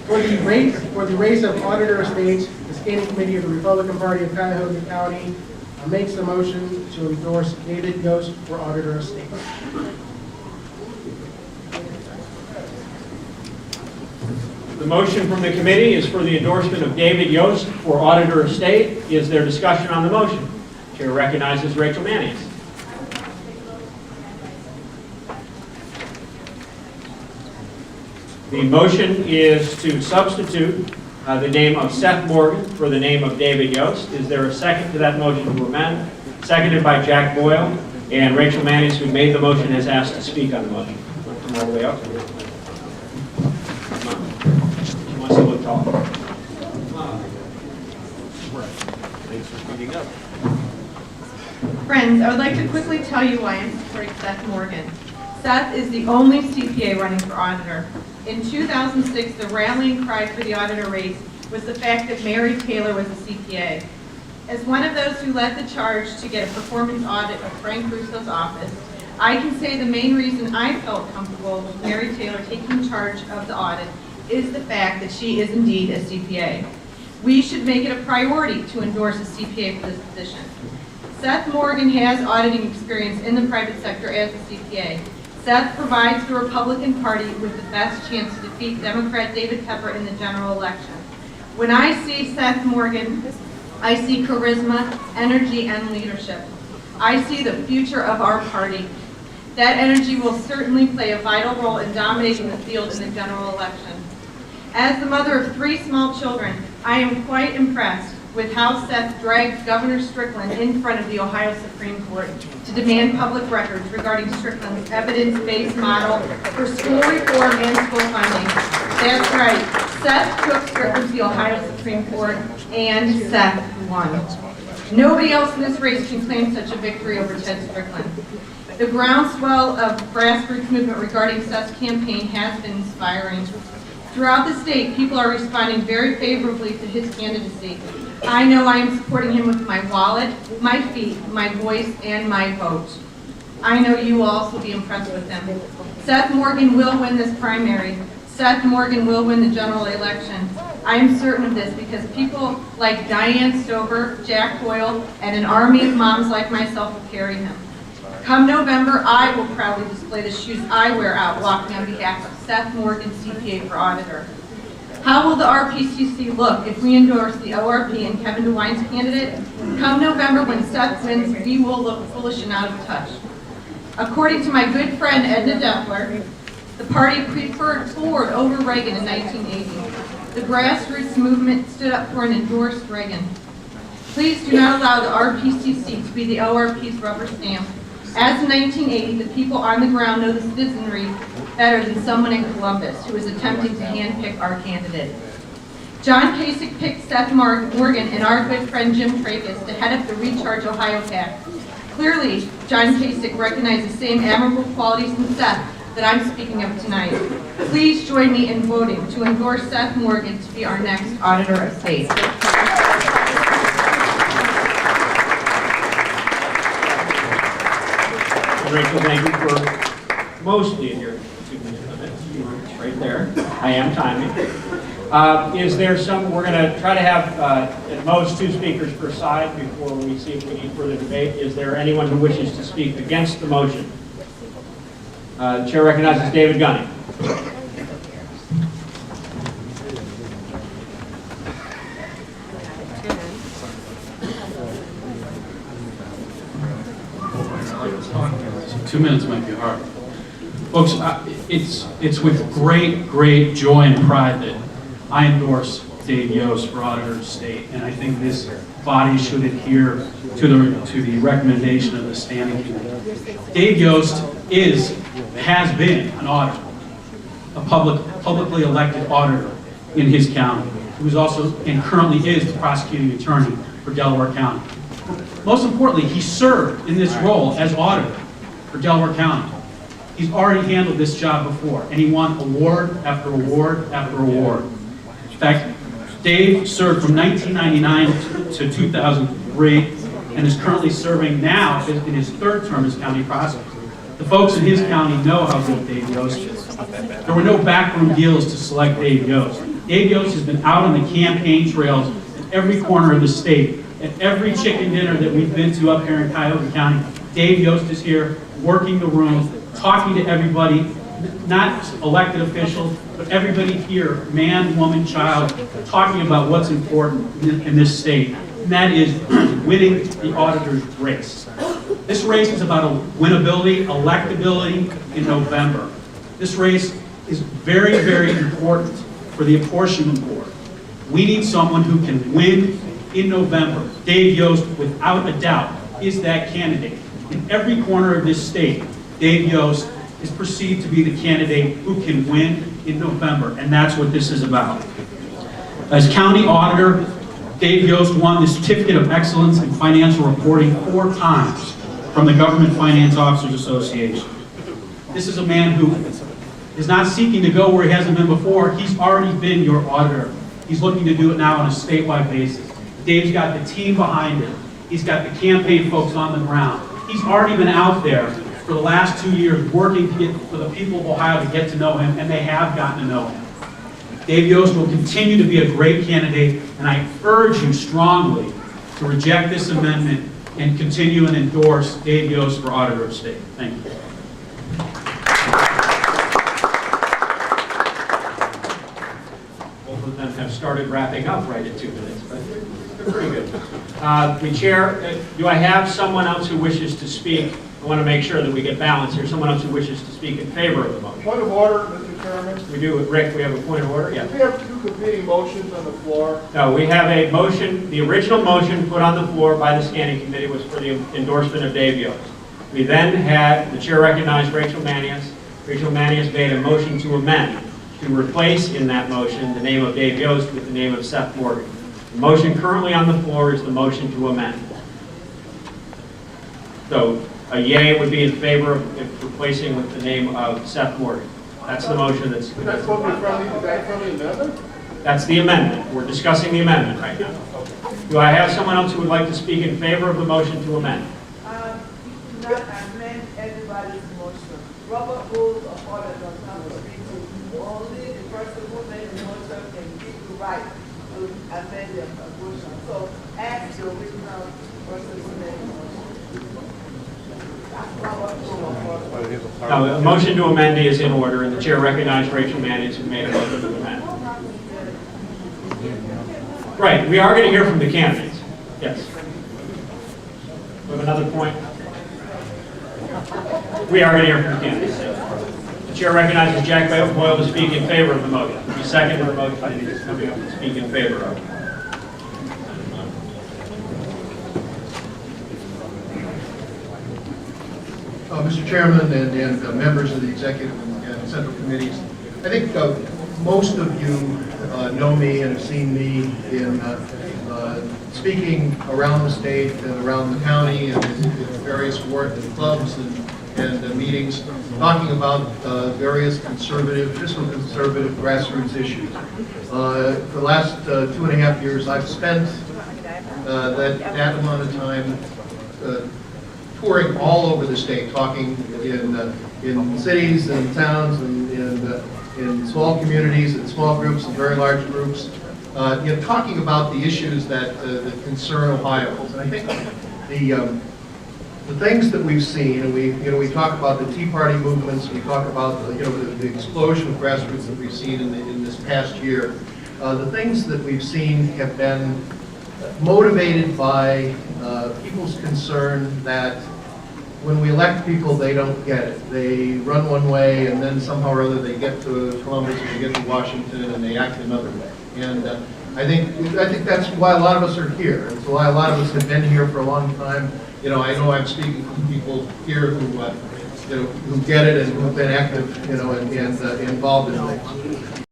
For the race of Auditor of State, the Standing Committee of the Republican Party of Cuyahoga County makes the motion to endorse David Yost for Auditor of State. The motion from the committee is for the endorsement of David Yost for Auditor of State. Is there discussion on the motion? Chair recognizes Rachel Manning. The motion is to substitute the name of Seth Morgan for the name of David Yost. Is there a second to that motion to amend? Seconded by Jack Boyle, and Rachel Manning, who made the motion, has asked to speak on the motion. Come all the way up. She wants to look tall. Thanks for speaking up. Friends, I would like to quickly tell you why I'm supporting Seth Morgan. Seth is the only CPA running for auditor. In 2006, the rallying cry for the auditor race was the fact that Mary Taylor was a CPA. As one of those who led the charge to get a performance audit of Frank Russo's office, I can say the main reason I felt comfortable with Mary Taylor taking charge of the audit is the fact that she is indeed a CPA. We should make it a priority to endorse a CPA for this position. Seth Morgan has auditing experience in the private sector as a CPA. Seth provides the Republican Party with the best chance to defeat Democrat David Pepper in the general election. When I see Seth Morgan, I see charisma, energy, and leadership. I see the future of our party. That energy will certainly play a vital role in dominating the field in the general election. As the mother of 3 small children, I am quite impressed with how Seth dragged Governor Strickland in front of the Ohio Supreme Court to demand public records regarding Strickland's evidence-based model for school reform and school funding. That's right, Seth took Strickland to the Ohio Supreme Court, and Seth won. Nobody else in this race can claim such a victory over Ted Strickland. The groundswell of grassroots movement regarding Seth's campaign has been inspiring. Throughout the state, people are responding very favorably to his candidacy. I know I am supporting him with my wallet, my feet, my voice, and my vote. I know you will also be impressed with him. Seth Morgan will win this primary. Seth Morgan will win the general election. I am certain of this because people like Diane Stover, Jack Boyle, and an army of moms like myself will carry him. Come November, I will proudly display the shoes I wear out walking on behalf of Seth Morgan, CPA for Auditor. How will the RPCC look if we endorse the ORP and Kevin DeWine's candidate? Come November, when Seth wins, we will look foolish and out of touch. According to my good friend Edna Deffler, the party preferred Ford over Reagan in 1980. The grassroots movement stood up for and endorsed Reagan. Please do not allow the RPCC to be the ORP's rubber stamp. As in 1980, the people on the ground know the citizenry better than someone in Columbus who is attempting to handpick our candidate. John Kasich picked Seth Morgan and our good friend Jim Tracus to head up the Recharge Ohio PAC. Clearly, John Kasich recognized the same admirable qualities in Seth that I'm speaking of tonight. Please join me in voting to endorse Seth Morgan to be our next Auditor of State. Rachel, thank you for mostly in your 2 minutes right there. I am timing. Is there some, we're going to try to have at most 2 speakers per side before we see if we need further debate. Is there anyone who wishes to speak against the motion? The chair recognizes David Gunning. Two minutes might be hard. Folks, it's with great joy and pride that I endorse Dave Yost for Auditor of State, and I think this body should adhere to the recommendation of the Standing Committee. Dave Yost has been an auditor, a publicly elected auditor in his county, who is also and currently is the prosecuting attorney for Delaware County. Most importantly, he served in this role as auditor for Delaware County. He's already handled this job before, and he won award after award after award. In fact, Dave served from 1999 to 2003, and is currently serving now in his 3rd term as county prosecutor. The folks in his county know how good Dave Yost is. There were no backroom deals to select Dave Yost. Dave Yost has been out on the campaign trails in every corner of the state. At every chicken dinner that we've been to up here in Cuyahoga County, Dave Yost is here, working the room, talking to everybody, not elected officials, but everybody here, man, woman, child, talking about what's important in this state, and that is winning the auditor's race. This race is about winnability, electability in November. This race is very, very important for the apportionment board. We need someone who can win in November. Dave Yost, without a doubt, is that candidate. In every corner of this state, Dave Yost is perceived to be the candidate who can win in November, and that's what this is about. As county auditor, Dave Yost won the Certificate of Excellence in Financial Reporting 4 times from the Government Finance Officers Association. This is a man who is not seeking to go where he hasn't been before. He's already been your auditor. He's looking to do it now on a statewide basis. Dave's got the team behind him. He's got the campaign folks on the ground. He's already been out there for the last 2 years working to get for the people of Ohio to get to know him, and they have gotten to know him. Dave Yost will continue to be a great candidate, and I urge you strongly to reject this amendment and continue and endorse Dave Yost for Auditor of State. Thank you. Both of them have started wrapping up right at 2 minutes, but they're pretty good. The chair, do I have someone else who wishes to speak? I want to make sure that we get balance here. Someone else who wishes to speak in favor of the motion. Point of order, Mr. Chairman. We do, Rick, we have a point of order? Yeah. Do we have 2 competing motions on the floor? No, we have a motion, the original motion put on the floor by the standing committee was for the endorsement of Dave Yost. We then had, the chair recognized Rachel Manius. Rachel Manius made a motion to amend, to replace in that motion the name of Dave Yost with the name of Seth Morgan. The motion currently on the floor is the motion to amend. So, a yea would be in favor of replacing with the name of Seth Morgan. That's the motion that's... Is that supposed to be friendly amendment? That's the amendment. We're discussing the amendment right now. Do I have someone else who would like to speak in favor of the motion to amend? Do not amend everybody's motion. Robert Rules of Order does not speak to only the person who made the motion can give the right to amend their motion. So ask the original person who made the motion. No, the motion to amend is in order, and the chair recognized Rachel Manius who made a motion to amend. Right, we are going to hear from the candidates. Yes. We have another point. We are going to hear from the candidates. The chair recognizes Jack Boyle to speak in favor of the motion. He seconded the motion and he's coming up to speak in favor of it. Mr. Chairman and members of the Executive and Central Committees, I think most of you know me and have seen me in speaking around the state and around the county and in various ward clubs and meetings, talking about various fiscal conservative grassroots issues. For the last 2.5 years, I've spent that amount of time touring all over the state, talking in cities and towns and in small communities and small groups and very large groups, talking about the issues that concern Ohioans. And I think the things that we've seen, and we talk about the Tea Party movements, we talk about the explosion of grassroots that we've seen in this past year. The things that we've seen have been motivated by people's concern that when we elect people, they don't get it. They run one way, and then somehow or other they get to Columbus, or they get to Washington, and they act another way. And I think that's why a lot of us are here. It's why a lot of us have been here for a long time. I know I'm speaking to people here who get it and who've been active, and involved in things.